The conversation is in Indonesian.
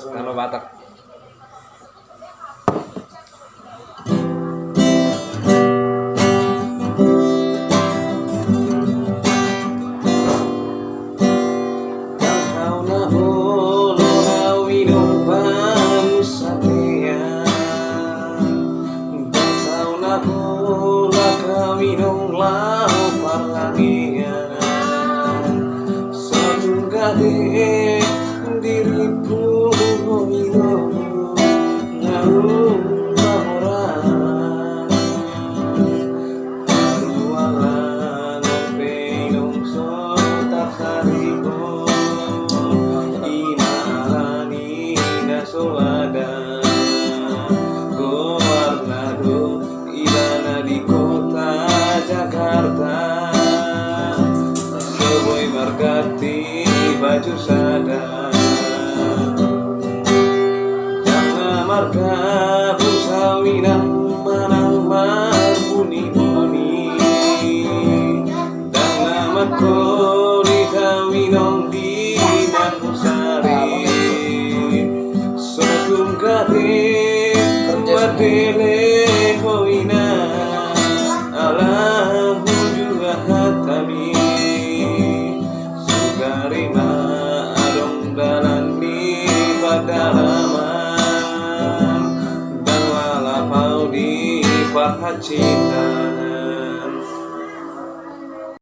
Kalau Batak. Diriku di kota Jakarta, sebuah margati baju sadar, jangan marga pusawinan manang berbunyi-bunyi, dan namaku dikawinong di Nangusari, sotum kate wadele hoina alahu juga hatami sugarima adong dalan di padalaman dan lalapau di Pahacita.